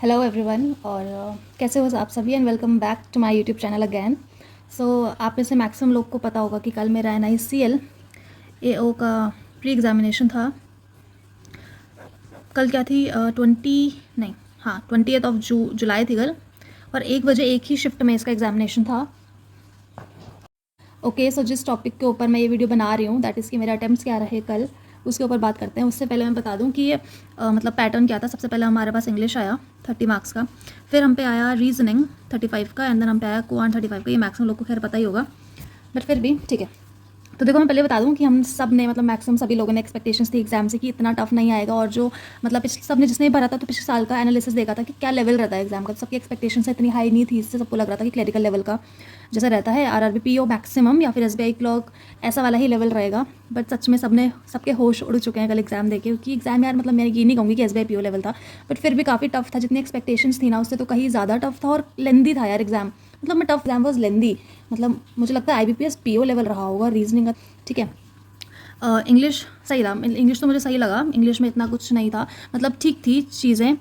Hello everyone और कैसे हो आप सभी and welcome back to my YouTube channel again. So आप में से मैक्सिमम लोग को पता होगा कि कल मेरा NICL AO का प्री एग्ज़ामिनेशन था। कल क्या थी 20th ऑफ जुलाई थी कल, और 1 बजे एक ही शिफ्ट में इसका एग्ज़ामिनेशन था। ओके, सो जिस टॉपिक के ऊपर मैं ये वीडियो बना रही हूँ दैट इज़ कि मेरे अटैम्प्ट्स क्या रहे कल, उसके ऊपर बात करते हैं। उससे पहले मैं बता दूँ कि ये मतलब पैटर्न क्या था। सबसे पहले हमारे पास इंग्लिश आया 30 मार्क्स का, फिर हम पे आया रीजनिंग 35 का, एंड देन हम पे आया क्वांट 35 का। ये मैक्सिमम लोग को खैर पता ही होगा, बट फिर भी ठीक है। तो देखो, मैं पहले बता दूं कि हम सब ने मतलब मैक्सिमम सभी लोगों ने एक्सपेक्टेशंस थी एग्जाम से कि इतना टफ नहीं आएगा, और जो मतलब पिछले सब ने जिसने भी भरा था तो पिछले साल का एनालिसिस देखा था कि क्या लेवल रहता है एग्जाम का, तो सबकी एक्सपेक्टेशंस इतनी हाई नहीं थी। इससे सबको लग रहा था कि क्लरिकल लेवल का जैसा रहता है RRB PO मैक्सिमम या फिर SBI क्लर्क, ऐसा वाला ही लेवल रहेगा। बट सच में सबके होश उड़ चुके हैं कल एग्जाम देके, क्योंकि एग्जाम यार मतलब मैं ये नहीं कहूँगी कि SBI PO लेवल था, बट फिर भी काफ़ी टफ था। जितनी एक्सपेक्टेशंस थी ना उससे तो कहीं ज़्यादा टफ था, और लेंदी था यार एग्जाम। मतलब मैं टफ एग्जाम वॉज लेंदी, मतलब मुझे लगता है IBPS PO लेवल रहा होगा रीजनिंग का। ठीक है, इंग्लिश सही था। इंग्लिश तो मुझे सही लगा, इंग्लिश में इतना कुछ नहीं था, मतलब ठीक थी चीज़ें,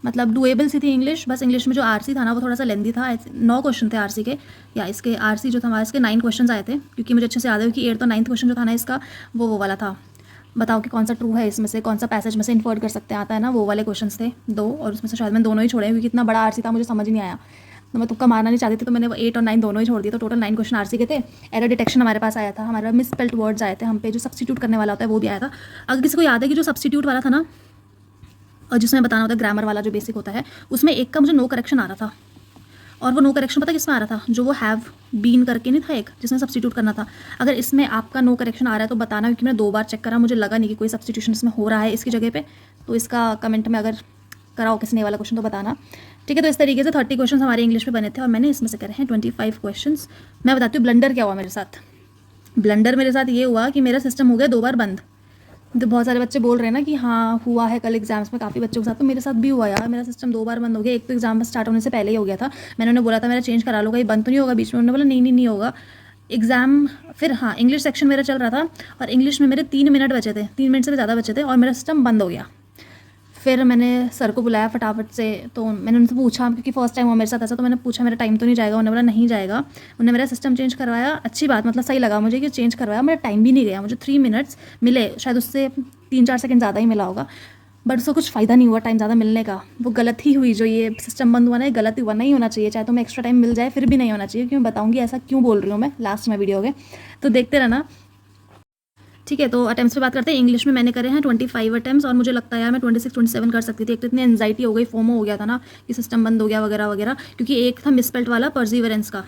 मतलब डुएबल सी थी इंग्लिश। बस इंग्लिश में जो RC था ना वो थोड़ा सा लेंदी था। 9 क्वेश्चन थे RC के, या इसके RC जो था हमारे इसके 9 क्वेश्चन आए थे, क्योंकि मुझे अच्छे से याद है कि 8th और 9th क्वेश्चन जो था ना इसका वो वाला था। बताओ कि कौन सा ट्रू है इसमें से, कौन सा पैसेज में से इन्फर्ट कर सकते हैं, आता है ना, वो वाले क्वेश्चन थे 2, और उसमें से शायद मैं दोनों ही छोड़े क्योंकि इतना बड़ा RC था मुझे समझ नहीं आया। तो मैं तुक्का मारना नहीं चाहती थी, तो मैंने 8 और 9 दोनों ही छोड़ दिए। तो टोटल 9 क्वेश्चन RC के थे। एरर डिटेक्शन हमारे पास आया था, हमारे पास मिसस्पेल्ड वर्ड्स आए थे, हम पे जो सब्स्टिट्यूट करने वाला होता है वो भी आया था। अगर किसी को याद है कि जो सब्स्टिट्यूट वाला था ना, और जिसमें बताना होता है ग्रामर वाला जो बेसिक होता है, उसमें एक का मुझे नो करेक्शन आ रहा था। और वो नो करेक्शन पता किस में आ रहा था, जो वो हैव बीन करके नहीं था एक, जिसमें सब्स्टिट्यूट करना था। अगर इसमें आपका नो करेक्शन आ रहा है तो बताना, क्योंकि मैंने 2 बार चेक करा, मुझे लगा नहीं कि कोई सब्स्टिट्यूशन इसमें हो रहा है इसकी जगह पे। तो इसका कमेंट में अगर कराओ किसी ने वाला क्वेश्चन तो बताना। ठीक है, तो इस तरीके से 30 क्वेश्चन हमारे इंग्लिश में बने थे, और मैंने इसमें से करे हैं 25 क्वेश्चन। मैं बताती हूँ ब्लंडर क्या हुआ मेरे साथ। ब्लंडर मेरे साथ ये हुआ कि मेरा सिस्टम हो गया 2 बार बंद। तो बहुत सारे बच्चे बोल रहे हैं ना कि हाँ हुआ है कल एग्जाम्स में काफ़ी बच्चों के साथ, तो मेरे साथ भी हुआ यार। मेरा सिस्टम 2 बार बंद हो गया। एक तो एग्जाम स्टार्ट होने से पहले ही हो गया था, मैंने उन्हें बोला था मेरा चेंज करा लो, कहीं बंद तो नहीं होगा बीच में। उन्होंने बोला नहीं नहीं नहीं होगा एग्ज़ाम। फिर हाँ, इंग्लिश सेक्शन मेरा चल रहा था, और इंग्लिश में मेरे 3 मिनट बचे थे, 3 मिनट से भी ज़्यादा बचे थे, और मेरा सिस्टम बंद हो गया। फिर मैंने सर को बुलाया फटाफट से, तो मैंने उनसे पूछा, क्योंकि फर्स्ट टाइम हुआ मेरे साथ ऐसा, तो मैंने पूछा मेरा टाइम तो नहीं जाएगा। उन्होंने बोला नहीं जाएगा। उन्होंने मेरा सिस्टम चेंज करवाया, अच्छी बात, मतलब सही लगा मुझे कि चेंज करवाया। मेरा टाइम भी नहीं गया, मुझे 3 मिनट्स मिले, शायद उससे 3-4 सेकंड ज़्यादा ही मिला होगा, बट उसको कुछ फ़ायदा नहीं हुआ टाइम ज़्यादा मिलने का। वो गलत ही हुई, जो ये सिस्टम बंद हुआ ना, ये गलत हुआ, नहीं होना चाहिए। चाहे तो मैं एक्स्ट्रा टाइम मिल जाए फिर भी नहीं होना चाहिए, क्योंकि मैं बताऊँगी ऐसा क्यों बोल रही हूँ मैं लास्ट में वीडियो के, तो देखते रहना। ठीक है, तो अटेम्प्ट्स पे बात करते हैं। इंग्लिश में मैंने करे हैं 25 अटेम्प्ट्स, और मुझे लगता है यार मैं 26-27 कर सकती थी। एक तो इतनी एंजाइटी हो गई, फोमो हो गया था ना कि सिस्टम बंद हो गया वगैरह वगैरह, क्योंकि एक था मिसपेल्ट वाला परजीवरेंस का।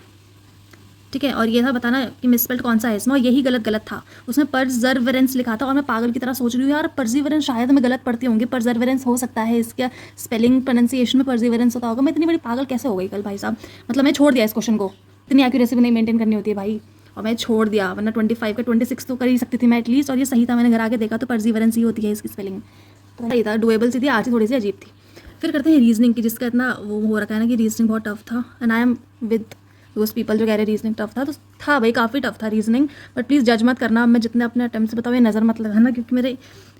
ठीक है, और ये था बताना कि मिसपेल्ट कौन सा है इसमें, और यही गलत था। उसमें परजर्वेरेंस लिखा था, और मैं पागल की तरह सोच रही हूँ यार परजीवरेंस शायद मैं गलत पढ़ती होंगी, परजर्वेरेंस हो सकता है इसका स्पेलिंग प्रोनाउंसिएशन में परजीवरेंस होता होगा। मैं इतनी बड़ी पागल कैसे हो गई कल भाई साहब, मतलब मैं छोड़ दिया इस क्वेश्चन को। इतनी एक्यूरेसी भी नहीं मेंटेन करनी होती है भाई, और मैं छोड़ दिया। वरना 25 का 26 तो कर ही सकती थी मैं एटलीस्ट, और ये सही था। मैंने घर आके देखा तो परजीवरेंस ही होती है इसकी स्पेलिंग, तो सही था। डुएबल सी थी, आरसी थोड़ी सी अजीब थी। फिर करते हैं रीजनिंग की, जिसका इतना वो हो रखा है ना कि रीजनिंग बहुत टफ था, and I am with those people जो कह रहे रीजनिंग टफ था। तो था भाई, काफ़ी टफ था रीजनिंग, बट प्लीज़ जज मत करना। मैं जितने अपने अटैम्प्ट से बताऊँ ये नज़र मत लगाना, क्योंकि मेरे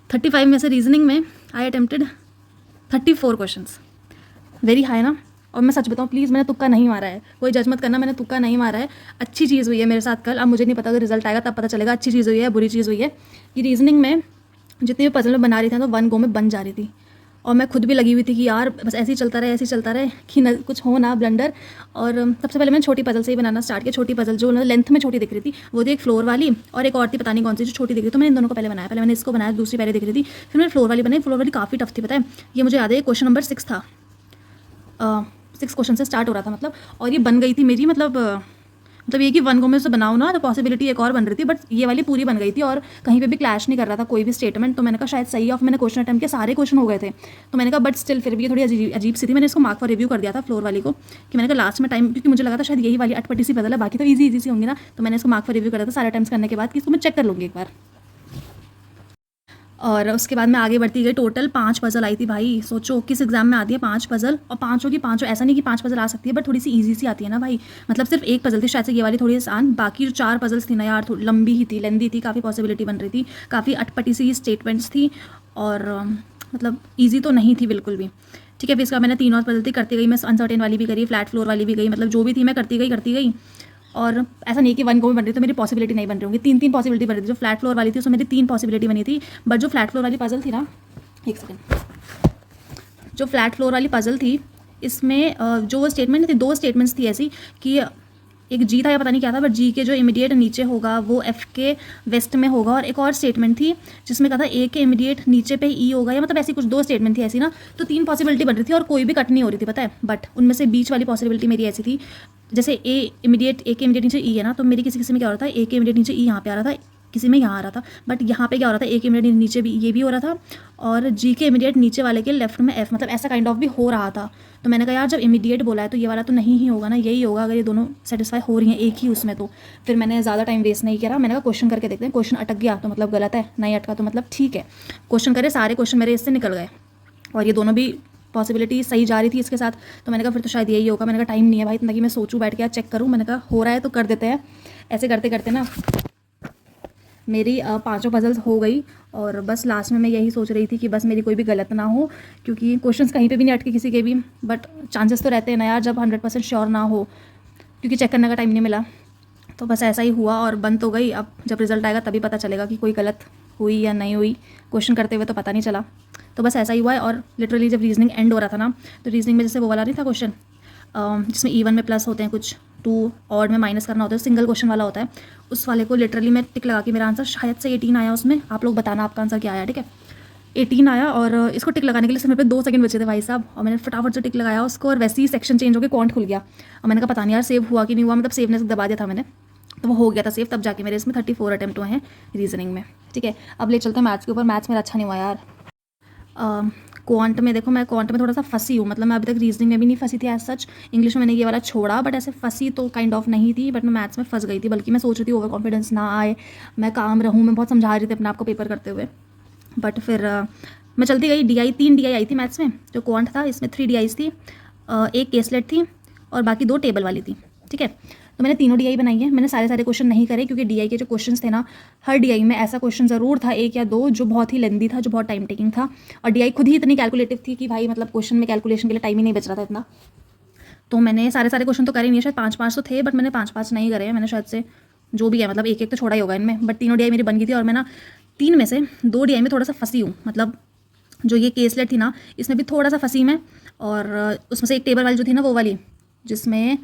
35 में से रीजनिंग में आई अटेम्प्टेड 34 क्वेश्चन, वेरी हाई ना। और मैं सच बताऊँ प्लीज़, मैंने तुक्का नहीं मारा है, कोई जज मत करना, मैंने तुक्का नहीं मारा है। अच्छी चीज़ हुई है मेरे साथ कल। अब मुझे नहीं पता, अगर रिजल्ट आएगा तब पता चलेगा अच्छी चीज़ हुई है बुरी चीज़ हुई है। कि रीजनिंग में जितनी भी पजल में बना रही थी तो 1 गो में बन जा रही थी, और मैं खुद भी लगी हुई थी कि यार बस ऐसे ही चलता रहे, ऐसे ही चलता रहे, कि न कुछ हो ना ब्लंडर। और सबसे पहले मैंने छोटी पजल से ही बनाना स्टार्ट किया। छोटी पजल जो लेंथ में छोटी दिख रही थी वो थी एक फ्लोर वाली, और एक और थी पता नहीं कौन सी जो छोटी दिख रही थी। तो मैंने इन दोनों को पहले बनाया, पहले मैंने इसको बनाया, दूसरी पहले दिख रही थी, फिर मैंने फ्लोर वाली बनाई। फ्लोर वाली काफ़ी टफ थी पता है, ये मुझे याद है क्वेश्चन नंबर 6 था, 6 क्वेश्चन से स्टार्ट हो रहा था मतलब, और ये बन गई थी मेरी, मतलब ये कि 1 गो में से बनाओ ना, तो पॉसिबिलिटी एक और बन रही थी, बट ये वाली पूरी बन गई थी, और कहीं पे भी क्लैश नहीं कर रहा था कोई भी स्टेटमेंट। तो मैंने कहा शायद सही है, और मैंने क्वेश्चन अटेम्प्ट के सारे क्वेश्चन हो गए थे। तो मैंने कहा बट स्टिल फिर भी ये थोड़ी अजीब सी थी। मैंने इसको मार्क फॉर रिव्यू कर दिया था फ्लोर वाली को, कि मैंने कहा लास्ट में टाइम, क्योंकि मुझे लगा था शायद यही वाली अटपटी सी बदल है, बाकी तो ईजी सी होंगी ना। तो मैंने इसको मार्क फॉर रिव्यू कर दिया था सारे अटेम्प्ट करने के बाद, कि इसको मैं चेक कर लूँगी एक बार। और उसके बाद मैं आगे बढ़ती गई। टोटल 5 पजल आई थी भाई, सोचो किस एग्जाम में आती है 5 पजल, और पाँचों की पाँचों, ऐसा नहीं कि 5 पजल आ सकती है, बट थोड़ी सी इजी सी आती है ना भाई। मतलब सिर्फ एक पजल थी शायद से ये वाली थोड़ी आसान, बाकी जो 4 पजल्स थी ना यार थोड़ी लंबी ही थी, लेंदी थी, काफ़ी पॉसिबिलिटी बन रही थी, काफ़ी अटपटी सी स्टेटमेंट्स थी, और मतलब ईजी तो नहीं थी बिल्कुल भी। ठीक है। फिर इसका मैंने 3 और पजल थी, करती गई मैं, अनसर्टेन वाली भी करी, फ्लैट फ्लोर वाली भी गई, मतलब जो भी थी मैं करती गई। और ऐसा नहीं कि 1 को भी बन रही तो मेरी पॉसिबिलिटी नहीं बन रही होंगी, 3 पॉसिबिलिटी बन रही थी। जो फ्लैट फ्लोर वाली थी उसमें मेरी 3 पॉसिबिलिटी बनी थी, बट जो फ्लैट फ्लोर वाली पजल थी ना, एक सेकेंड, जो फ्लैट फ्लोर वाली पजल थी इसमें जो वो स्टेटमेंट थी, 2 स्टेटमेंट्स थी ऐसी कि एक जी था या पता नहीं क्या था, बट जी के जो इमीडिएट नीचे होगा वो एफ के वेस्ट में होगा, और एक और स्टेटमेंट थी जिसमें कहा था ए के इमीडिएट नीचे पे ई होगा, या मतलब ऐसी कुछ 2 स्टेटमेंट थी ऐसी ना। तो 3 पॉसिबिलिटी बन रही थी और कोई भी कट नहीं हो रही थी, पता है। बट उनमें से बीच वाली पॉसिबिलिटी मेरी ऐसी थी, जैसे ए के इमीडिएट नीचे ई है ना, तो मेरी किसी में क्या हो रहा था, ए के इमीडिएट नीचे ई यहाँ पे आ रहा था, किसी में यहाँ आ रहा था, बट यहाँ पे क्या हो रहा था, ए के इमीडिएट नीचे भी ये भी हो रहा था, और जी के इमीडिएट नीचे वाले के लेफ्ट में एफ, मतलब ऐसा काइंड ऑफ भी हो रहा था। तो मैंने कहा यार जब इमीडिएट बोला है तो ये वाला तो नहीं ही होगा ना, यही होगा अगर ये दोनों सेटिस्फाई हो रही हैं एक ही उसमें। तो फिर मैंने ज़्यादा टाइम वेस्ट नहीं करा, मैंने कहा क्वेश्चन करके देखते हैं, क्वेश्चन अटक गया तो मतलब गलत है, नहीं अटका तो मतलब ठीक है। क्वेश्चन करे, सारे क्वेश्चन मेरे इससे निकल गए और ये दोनों भी पॉसिबिलिटी सही जा रही थी इसके साथ। तो मैंने कहा फिर तो शायद यही होगा। मैंने कहा टाइम नहीं है भाई इतना कि मैं सोचूं बैठ के, आज चेक करूं। मैंने कहा हो रहा है तो कर देते हैं। ऐसे करते करते ना मेरी 5 पजल्स हो गई, और बस लास्ट में मैं यही सोच रही थी कि बस मेरी कोई भी गलत ना हो, क्योंकि क्वेश्चंस कहीं पे भी नहीं अटके किसी के भी, बट चांसेस तो रहते हैं ना यार जब 100% श्योर ना हो, क्योंकि चेक करने का टाइम नहीं मिला। तो बस ऐसा ही हुआ और बन तो गई। अब जब रिजल्ट आएगा तभी पता चलेगा कि कोई गलत हुई या नहीं हुई, क्वेश्चन करते हुए तो पता नहीं चला। तो बस ऐसा ही हुआ है। और लिटरली जब रीजनिंग एंड हो रहा था ना, तो रीजनिंग में जैसे वो वाला नहीं था क्वेश्चन जिसमें इवन में प्लस होते हैं कुछ, 2 ऑड में माइनस करना होता है, सिंगल क्वेश्चन वाला होता है, उस वाले को लिटरली मैं टिक लगा के, मेरा आंसर शायद से 18 आया उसमें। आप लोग बताना आपका आंसर क्या आया, ठीक है। 18 आया, और इसको टिक लगाने के लिए सिर्फ मेरे पे 2 सेकंड बचे थे भाई साहब, और मैंने फटाफट से टिक लगाया उसको, और वैसे ही सेक्शन चेंज होकर क्वांट खुल गया। और मैंने कहा पता नहीं यार सेव हुआ कि नहीं हुआ, मतलब सेवनेस दबा दिया था मैंने, तो वो हो गया था सेव, तब जाके मेरे इसमें 34 अटैम्प्ट हुए हैं रीजनिंग में, ठीक है। अब ले चलते हैं मैथ्स के ऊपर। मैथ्स मेरा अच्छा नहीं हुआ यार। क्वांट में देखो, मैं क्वांट में थोड़ा सा फंसी हूँ, मतलब मैं अभी तक रीजनिंग में भी नहीं फंसी थी एज सच। इंग्लिश में मैंने ये वाला छोड़ा, बट ऐसे फंसी तो काइंड ऑफ नहीं थी, बट मैं मैथ्स में फंस गई थी। बल्कि मैं सोच रही थी ओवर कॉन्फिडेंस ना आए, मैं काम रहूँ, मैं बहुत समझा रही थी अपने आप को पेपर करते हुए, बट फिर मैं चलती गई। DI 3 DI आई थी मैथ्स में, जो क्वांट था इसमें 3 DIs थी, एक केसलेट थी और बाकी 2 टेबल वाली थी, ठीक है। तो मैंने तीनों DI बनाई है। मैंने सारे क्वेश्चन नहीं करे, क्योंकि DI के जो क्वेश्चंस थे ना, हर DI में ऐसा क्वेश्चन ज़रूर था 1 या 2 जो बहुत ही लेंदी था, जो बहुत टाइम टेकिंग था, और DI खुद ही इतनी कैलकुलेटिव थी कि भाई मतलब क्वेश्चन में कैलकुलेशन के लिए टाइम ही नहीं बच रहा था इतना। तो मैंने सारे क्वेश्चन तो करे नहीं है, शायद 5 तो थे, बट मैंने 5 नहीं करे हैं मैंने, शायद से जो भी है, मतलब एक तो छोड़ा ही होगा इनमें, बट तीनों DI मेरी बन गई थी। और मैं ना 3 में से 2 DI में थोड़ा सा फंसी हूँ, मतलब जो ये केसलेट थी ना इसमें भी थोड़ा सा फंसी मैं, और उसमें से एक टेबल वाली जो थी ना वो वाली, जिसमें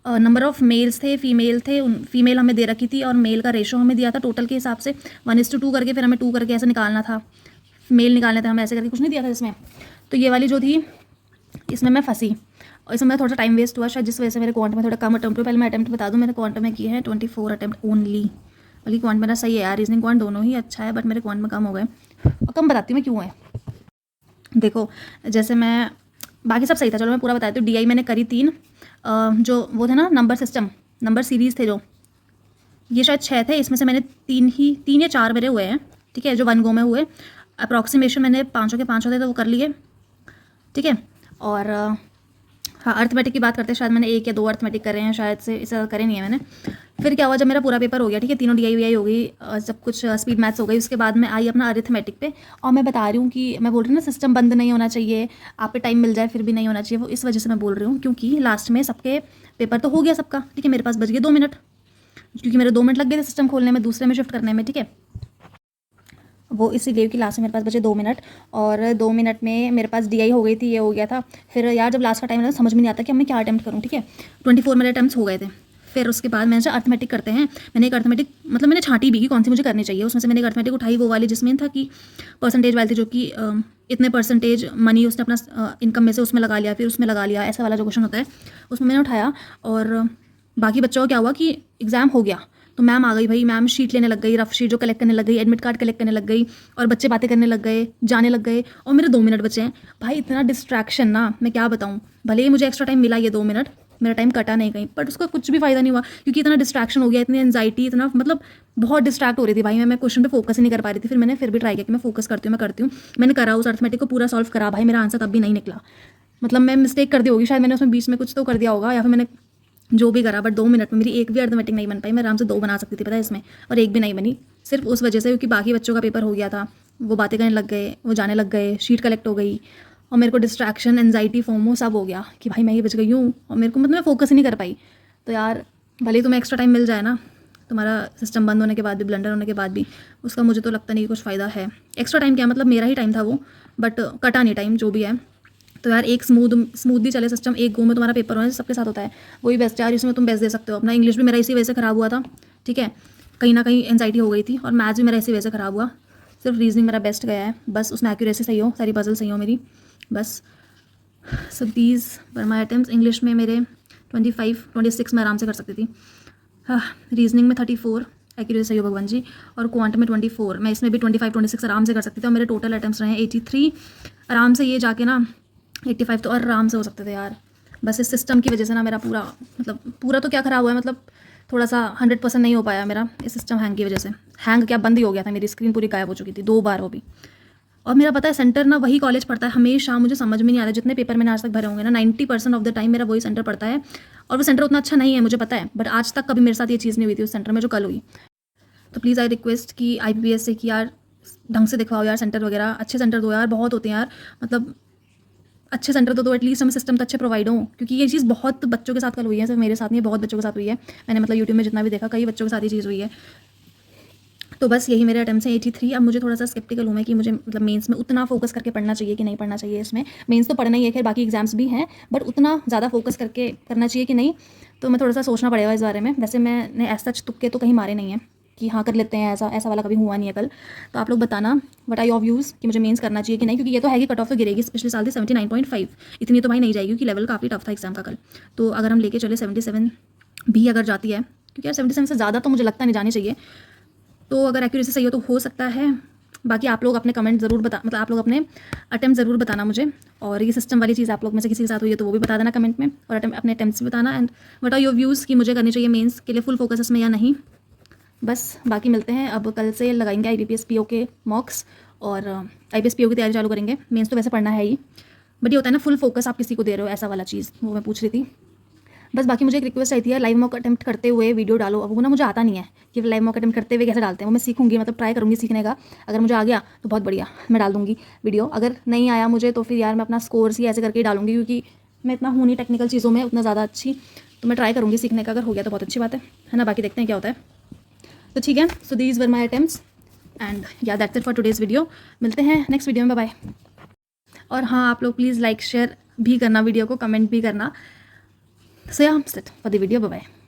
नंबर ऑफ़ मेल्स थे, फीमेल थे, फीमेल हमें दे रखी थी और मेल का रेशो हमें दिया था टोटल के हिसाब से 1:2 करके, फिर हमें 2 करके ऐसे निकालना था, मेल निकालने थे हमें, ऐसे करके कुछ नहीं दिया था इसमें। तो ये वाली जो थी इसमें मैं फंसी, और इसमें थोड़ा टाइम वेस्ट हुआ शायद, जिस वजह से मेरे क्वांट में थोड़ा कम अटैम्प्ट हुआ। पहले मैं अटैम्प्ट बता दूँ, मैंने क्वांट में किए हैं 24 अटैम्प्ट ओनली, बल्कि क्वांट मेरा सही है यार, रीजनिंग क्वांट दोनों ही अच्छा है, बट मेरे क्वांट में कम हो गए। और कम बताती हूँ मैं क्यों है। देखो जैसे मैं, बाकी सब सही था, चलो मैं पूरा बताती हूँ। DI मैंने करी 3, जो वो थे ना नंबर सिस्टम, नंबर सीरीज़ थे जो, ये शायद 6 थे, इसमें से मैंने 3 या 4 मेरे हुए हैं, ठीक है, जो 1 गो में हुए। अप्रॉक्सीमेशन मैंने 5 के 5 होते तो वो कर लिए, ठीक है। और हाँ, अर्थमेटिक की बात करते हैं, शायद मैंने 1 या 2 अर्थमेटिक करे हैं, शायद से इससे करे नहीं है मैंने। फिर क्या हुआ, जब मेरा पूरा पेपर हो गया, ठीक है, तीनों DI हो गई, सब कुछ स्पीड मैथ्स हो गई, उसके बाद मैं आई अपना अरिथमेटिक पे। और मैं बता रही हूँ कि मैं बोल रही हूँ ना सिस्टम बंद नहीं होना चाहिए, आप पे टाइम मिल जाए फिर भी नहीं होना चाहिए, वो इस वजह से मैं बोल रही हूँ, क्योंकि लास्ट में सबके पेपर तो हो गया सबका, ठीक है, मेरे पास बच गए 2 मिनट, क्योंकि मेरे 2 मिनट लग गए थे सिस्टम खोलने में, दूसरे में शिफ्ट करने में, ठीक है। वो इसीलिए कि लास्ट में मेरे पास बचे 2 मिनट, और 2 मिनट में मेरे पास DI हो गई थी, ये हो गया था। फिर यार जब लास्ट का टाइम था समझ में नहीं आता कि अब मैं क्या अटैम्प्ट करूँ, ठीक है। 24 मेरे अटैम्प्ट हो गए थे। फिर उसके बाद मैंने अर्थमेटिक करते हैं, मैंने एक अर्थमेटिक, मतलब मैंने छांटी भी कि कौन सी मुझे करनी चाहिए, उसमें से मैंने एक अर्थमेटिक उठाई, वो वाली जिसमें था कि परसेंटेज वाली थी, जो कि इतने परसेंटेज मनी उसने अपना इनकम में से उसमें लगा लिया, फिर उसमें लगा लिया, ऐसा वाला जो क्वेश्चन होता है उसमें मैंने उठाया। और बाकी बच्चों का क्या हुआ कि एग्ज़ाम हो गया तो मैम आ गई भाई, मैम शीट लेने लग गई, रफ शीट जो कलेक्ट करने लग गई, एडमिट कार्ड कलेक्ट करने लग गई, और बच्चे बातें करने लग गए, जाने लग गए, और मेरे 2 मिनट बचे हैं भाई। इतना डिस्ट्रैक्शन ना, मैं क्या बताऊँ, भले ही मुझे एक्स्ट्रा टाइम मिला, ये 2 मिनट मेरा टाइम कटा नहीं कहीं, बट उसका कुछ भी फ़ायदा नहीं हुआ, क्योंकि इतना डिस्ट्रैक्शन हो गया, इतनी एंजाइटी, इतना मतलब बहुत डिस्ट्रैक्ट हो रही थी भाई, मैं क्वेश्चन पे फोकस ही नहीं कर पा रही थी। फिर मैंने फिर भी ट्राई किया कि मैं फोकस करती हूँ, मैं करती हूँ, मैंने करा, उस अर्थमेटिक को पूरा सॉल्व करा भाई, मेरा आंसर तब भी नहीं निकला, मतलब मैं मिस्टेक कर दी होगी शायद, मैंने उसमें बीच में कुछ तो कर दिया होगा, या फिर मैंने जो भी करा, बट 2 मिनट में मेरी एक भी अर्थमेटिक नहीं बन पाई। मैं आराम से 2 बना सकती थी पता है इसमें, और एक भी नहीं बनी, सिर्फ उस वजह से क्योंकि बाकी बच्चों का पेपर हो गया था, वो बातें करने लग गए, वो जाने लग गए, शीट कलेक्ट हो गई, और मेरे को डिस्ट्रैक्शन, एंजाइटी, फोमो सब हो गया कि भाई मैं ये बच गई हूँ, और मेरे को मतलब मैं फोकस ही नहीं कर पाई। तो यार भले ही तुम्हें एक्स्ट्रा टाइम मिल जाए ना, तुम्हारा सिस्टम बंद होने के बाद भी, ब्लंडर होने के बाद भी, उसका मुझे तो लगता नहीं कि कुछ फ़ायदा है। एक्स्ट्रा टाइम क्या, मतलब मेरा ही टाइम था वो, बट कटा नहीं टाइम, जो भी है। तो यार एक स्मूथली चले सिस्टम, एक गो में तुम्हारा पेपर होना सबके साथ होता है, वही बेस्ट है यार। इसमें तुम बेस्ट दे सकते हो अपना। इंग्लिश भी मेरा इसी वजह से ख़राब हुआ था, ठीक है, कहीं ना कहीं एंजाइटी हो गई थी, और मैथ्स भी मेरा इसी वजह से ख़राब हुआ। सिर्फ रीजनिंग मेरा बेस्ट गया है, बस उसमें एक्यूरेसी सही हो, सारी पजल सही हो मेरी, बस। सो these were my attempts. English में मेरे 25, 26 में आराम से कर सकती थी। हाँ, रीजनिंग में 34, एक्यूरेसी सही हो भगवान जी, और क्वांट में 24, मैं इसमें भी 25, 26 आराम से कर सकती थी। और मेरे टोटल अटेम्प्ट्स रहे 83, आराम से ये जाके ना 85 तो और आराम से हो सकते थे यार। बस इस सिस्टम की वजह से ना मेरा पूरा, मतलब पूरा तो क्या ख़राब हुआ है, मतलब थोड़ा सा 100% नहीं हो पाया मेरा, इस सिस्टम हैंग की वजह से। हैंग क्या, बंद ही हो गया था, मेरी स्क्रीन पूरी गायब हो चुकी थी 2 बार वो भी। और मेरा पता है सेंटर ना वही कॉलेज पड़ता है हमेशा, मुझे समझ में नहीं आता, जितने पेपर मैंने आज तक भरे होंगे ना 90% ऑफ द टाइम मेरा वही सेंटर पड़ता है। और वो सेंटर उतना अच्छा नहीं है मुझे पता है, बट आज तक कभी मेरे साथ ये चीज़ नहीं हुई थी उस सेंटर में जो कल हुई। तो प्लीज़ आई रिक्वेस्ट कि IPPS से कि यार ढंग से दिखवाओ यार सेंटर वगैरह, अच्छे सेंटर दो यार, बहुत होते हैं यार, मतलब अच्छे सेंटर तो एटलीस्ट हमें सिस्टम तो अच्छे प्रोवाइड हों, क्योंकि ये चीज़ बहुत बच्चों के साथ कल हुई है, सिर्फ मेरे साथ नहीं, बहुत बच्चों के साथ हुई है। मैंने मतलब यूट्यूब में जितना भी देखा, कई बच्चों के साथ ये चीज़ हुई है। तो बस यही मेरे अटेम्प्ट्स हैं 83। अब मुझे थोड़ा सा स्केप्टिकल हूँ मैं कि मुझे मतलब मेंस में उतना फोकस करके पढ़ना चाहिए कि नहीं पढ़ना चाहिए। इसमें मेंस तो पढ़ना ही है, खैर बाकी एग्जाम्स भी हैं, बट उतना ज़्यादा फोकस करके करना चाहिए कि नहीं, तो मैं थोड़ा सा सोचना पड़ेगा इस बारे में। वैसे मैंने ऐसा सच तुक्के तो कहीं मारे नहीं हैं कि हाँ कर लेते हैं, ऐसा वाला कभी हुआ नहीं है कल। तो आप लोग बताना व्हाट आर योर व्यूज़ कि मुझे मेंस करना चाहिए कि नहीं, क्योंकि ये तो है कि कट ऑफ तो गिरेगी। पिछले साल थी 79.5, इतनी तो भाई नहीं जाएगी, क्योंकि लेवल काफ़ी टफ था एग्जाम का कल। तो अगर हम लेके चले 77 भी अगर जाती है, क्योंकि यार 77 से ज़्यादा तो मुझे लगता नहीं जानी चाहिए, तो अगर एक्यूरेसी सही हो सकता है। बाकी आप लोग अपने कमेंट ज़रूर मतलब आप लोग अपने अटेम्प्ट ज़रूर बताना मुझे, और ये सिस्टम वाली चीज़ आप लोग में से किसी के साथ हुई है तो वो भी बता देना कमेंट में, और अपने अटेम्प्ट्स भी बताना। And what are your views कि मुझे करनी चाहिए मेंस के लिए फुल फोकस इसमें या नहीं। बस बाकी मिलते हैं, अब कल से लगाएंगे IBPS PO के मॉक्स, और IBPS PO की तैयारी चालू करेंगे। मेंस तो वैसे पढ़ना है ही, बट ये होता है ना फुल फोकस आप किसी को दे रहे हो, ऐसा वाला चीज़ वो मैं पूछ रही थी। बस बाकी मुझे एक रिक्वेस्ट आई थी यार, लाइव मॉक अटेम्प्ट करते हुए वीडियो डालो। अब वो ना मुझे आता नहीं है कि लाइव मॉक अटेम्प्ट करते हुए कैसे डालते हैं, वो मैं सीखूंगी, मतलब ट्राई करूंगी सीखने का। अगर मुझे आ गया तो बहुत बढ़िया, मैं डाल दूंगी वीडियो। अगर नहीं आया मुझे तो फिर यार मैं अपना स्कोर्स ही ऐसे करके ही डालूंगी, क्योंकि मैं इतना हूँ नहीं टेक्निकल चीज़ों में उतना ज़्यादा अच्छी, तो मैं ट्राई करूँगी सीखने का। अगर हो गया तो बहुत अच्छी बात है ना, बाकी देखते हैं क्या होता है। तो ठीक है, so these were my attempts and yeah that's it for today's video. मिलते हैं नेक्स्ट वीडियो में, बाय बाय। और हाँ, आप लोग प्लीज़ लाइक शेयर भी करना वीडियो को, कमेंट भी करना। So yeah, that's it for the video. Bye bye.